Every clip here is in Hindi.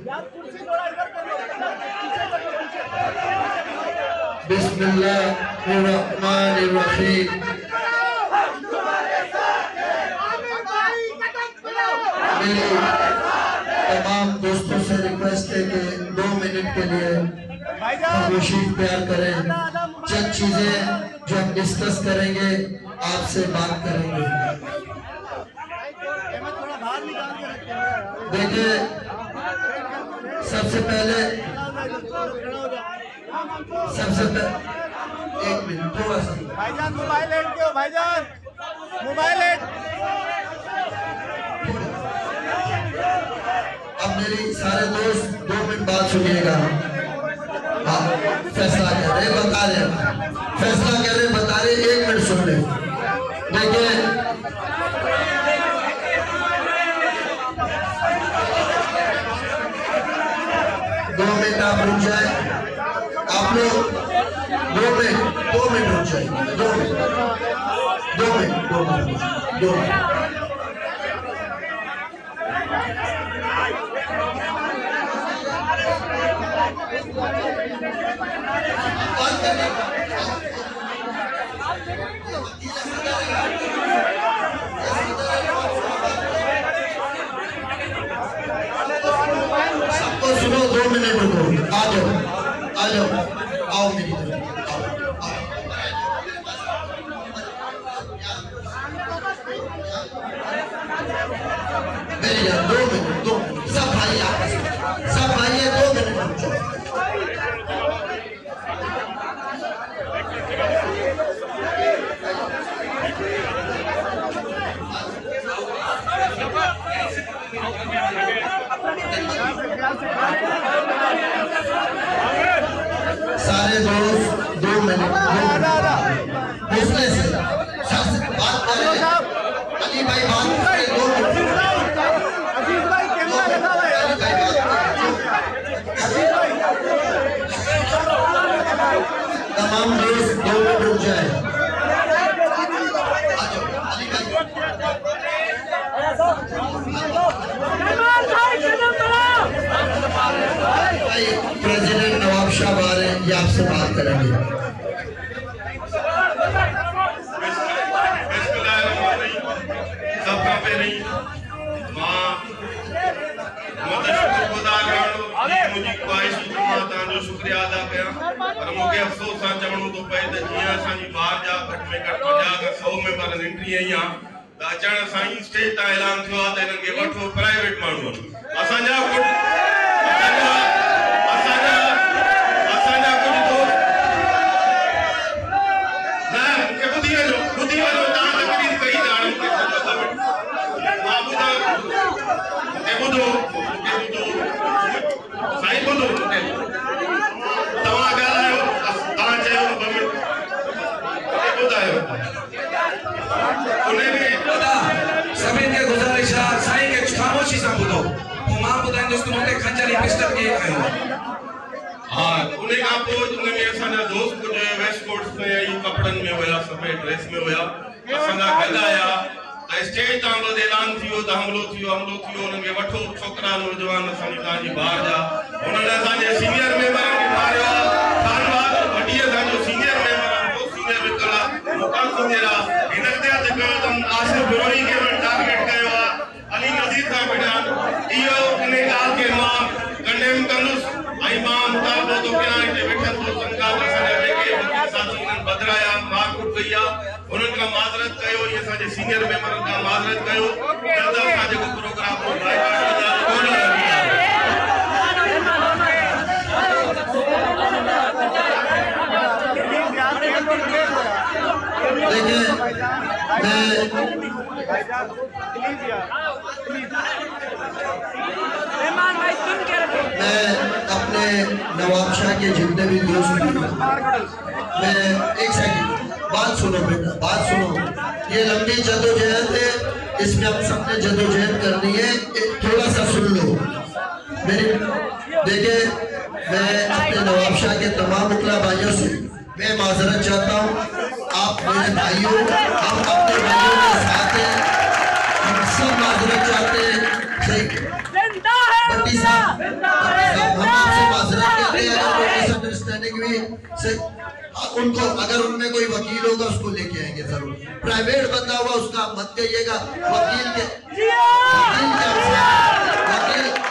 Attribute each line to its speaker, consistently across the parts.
Speaker 1: बिस्मिल्लाहिर्रहमानिर्रहीम। मेरी तमाम दोस्तों से रिक्वेस्ट है कि 2 मिनट के लिए खामोशी प्यार करें। चंद चीजें जो हम डिस्कस करेंगे, आपसे बात करेंगे। देखिए, सबसे पहले 1 मिनट थोड़ा सा
Speaker 2: भाईजान मोबाइल लेट क्यों भाईजान, मोबाइल लेट।
Speaker 1: अब मेरी सारे दोस्त 2 मिनट बाद सुनिएगा। हाँ, फैसला कर रहे बता रहे, फैसला कर रहे बता रहे, 1 मिनट सुन ले। देखिए, आप रुक जाए, आप लोग 2 मिनट रुक जाए, 2 मिनट। सबको सुनो, 2 मिनट रुको। आ जाओ, आओ मेरी तरफ। मेरी यार 2 मिनट, सब भाई आपस में, सब भाई 2 मिनट रुक जाओ। सारे दोस्त 2 मिनट हौसले से बात करें। अली भाई बात करें, 2 मिनट।
Speaker 2: अजीज भाई कैमरा लगा हुआ है।
Speaker 1: तमाम दोस्त 2 मिनट रुक जाए। प्रेसिडेंट नवाब शाह आ रहे हैं, ये आपसे बात करेंगे।
Speaker 3: सबका पे नहीं मां मुझी ख्वाहिश जो शुक्रिया अदा कया, पर मूंखे अफ़सोस सां चवणो थो पए त जीअं असांजी ॿार जा घटि में घटि 50 खां 100 मेंबर एंट्री आई आहे, त अचण सां ई स्टेज तां ऐलान थियो आहे त हिननि खे वठो प्राइवेट माण्हू असांजा
Speaker 4: सभिनि खे गुज़ारिश आहे साईं खे ख़ामोशी सां ॿुधो, पोइ मां ॿुधाईंदुसि त हुते खंजर या पिस्टल कीअं खयो।
Speaker 3: हाँ, उन खां पोइ उनमें असांजा दोस्त कुझु वेस्ट कोट्स में ऐं कपड़नि में हुया, सफ़ेद ड्रेस में हुया, असांजा गॾु आया त स्टेज तां बि ऐलान थियो त हमलो थियो, उन्हनि खे वठो छोकिरा नौजवान असांजी तव्हांजी ॿार जा। उन्हनि असांजे सीनियर मेंबरनि खे मारियो आहे, खानवाद वॾी असांजो सीनियर मेंबर आहे, पोइ सीनियर विकल आहे, मुकाम सीनियर आहे, हिन ते अॼु कयो अथनि आसिफ बिरोनी खे टारगेट कयो आहे, अली नज़ीर सां गॾु। इहो इन ॻाल्हि खे मां कंडेम कंदुसि ऐं मां मुतालबो थो कयां हिते वेठल दोस्तनि खां असांजा जेके साथी हिननि बदिराया मारकुट कई आहे, उन्हनि खां माज़रत कयो, इहे असांजे सीनियर मेंबरनि खां माज़रत कयो। जल्द असां जेको प्रोग्राम
Speaker 1: मैं अपने नवाब शाह के जितने भी दोस्त हैं, मैं 1 सेकंड बात सुनो बेटा, बात सुनो। ये लंबी जदोजहद है, इसमें हम सबने जदोजहद करनी है, थोड़ा सा सुन लो मेरी। देखिए, मैं अपने नवाब शाह के तमाम मुखला भाइयों से मैं माजरत चाहता हूँ। आप मेरे भाइयों, हम अपने भाइयों के साथ हैं, हम सब माजरत चाहते हैं। भट्टी साहब रहने की भी उनको, अगर उनमें कोई वकील होगा उसको लेके आएंगे जरूर। प्राइवेट बंदा हुआ उसका मत कहिएगा, वकील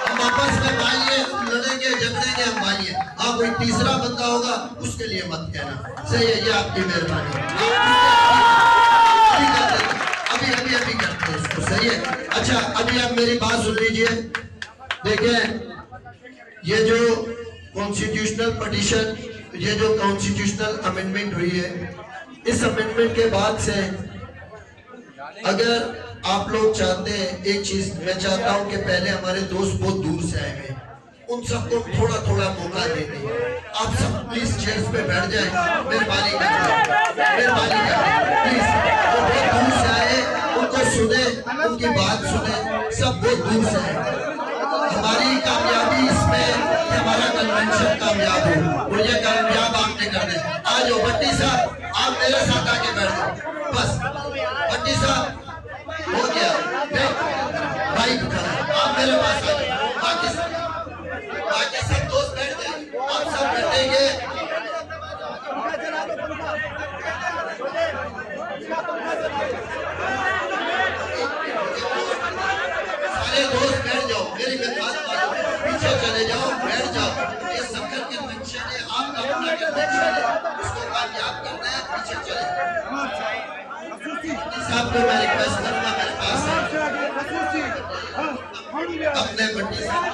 Speaker 1: हम आपस में भाई है, लड़ेंगे झगड़ेंगे हम भाई है। हाँ कोई तीसरा बंदा होगा उसके लिए मत कहना, सही है, ये आपकी मेहरबानी। अभी करते हैं इसको, सही है। अच्छा अभी आप मेरी बात सुन लीजिए। देखिए ये जो कॉन्स्टिट्यूशनल पटिशन, ये जो कॉन्स्टिट्यूशनल अमेंडमेंट हुई है, इस अमेंडमेंट के बाद से अगर आप लोग चाहते हैं, एक चीज मैं चाहता हूं कि पहले हमारे दोस्त बहुत दूर से आए हैं, उन सबको थोड़ा थोड़ा मौका देते हैं। आप सब प्लीज चेयर्स पे बैठ जाए, मेहरबानी करके प्लीज। जो बहुत दूर से आए उनको सुने, उनकी बात सुने, सब बहुत दूर से आए। हमारी कामयाबी इसमें कि हमारा कन्वेंशन कामयाब हो, मुझे कामयाब आपने कर दे। आ जाओ भट्टी साहब, आप मेरे साथ आके बैठ जाओ बस। भट्टी साहब हो गया, भाई आप मेरे पास आ जाओ। बाकी सब दोस्त बैठ गए, आप सब बैठेंगे। सारे दोस्त बैठ जाओ, मेरी बात पीछे चले जाओ, बैठ जाओ। ये सबका कन्वेंशन है, आपका अपना कन्वेंशन है, उसको कामयाब करना है, पीछे चले। साहब को मैं रिक्वेस्ट करूंगा, मेरे पास है अपने बट्टी साहब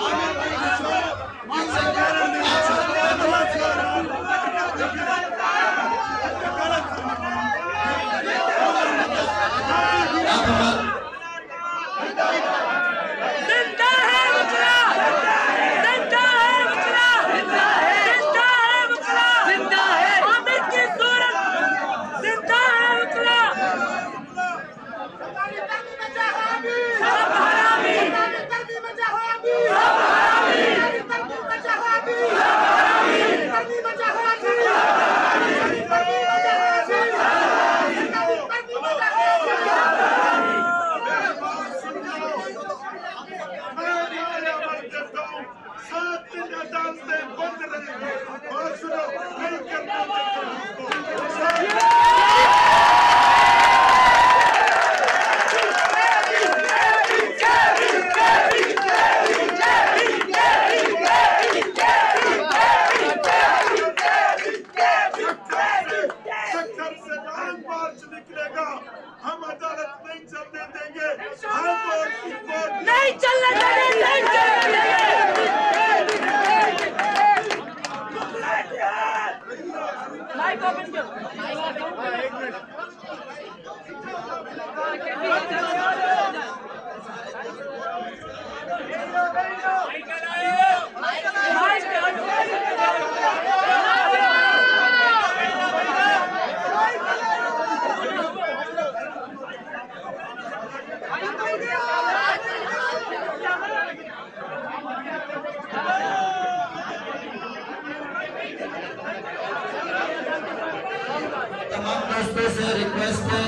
Speaker 1: तमाम दोस्तों से रिक्वेस्ट है,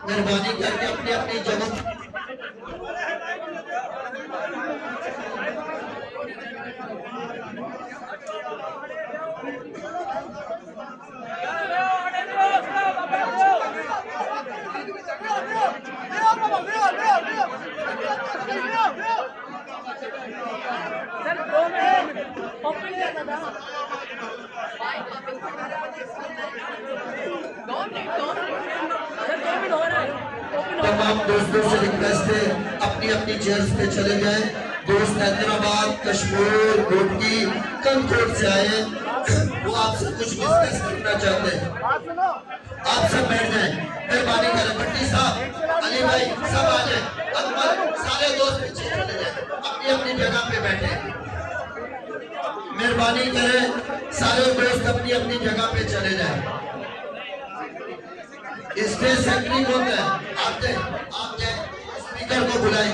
Speaker 1: मेहरबानी करके अपनी अपनी जगह तमाम दोस्तों से रिक्वेस्ट है अपनी अपनी चेयर्स पे चले जाएं। दोस्त हैदराबाद, कश्मीर, गोपी, कंकोट से आए, वो आपसे कुछ डिस्कस करना चाहते हैं। आप सब बैठ जाएं, मेहरबानी करें। भट्टी साहब, अली भाई सब आ जाएं। अकबर, सारे दोस्त पीछे चले जाएं, अपनी अपनी जगह पे बैठे। मेहरबानी करें, सारे दोस्त अपनी अपनी जगह पे चले जाएं। स्टेज सेक्रेटरी कौन है? आप जाए, स्पीकर को बुलाएं।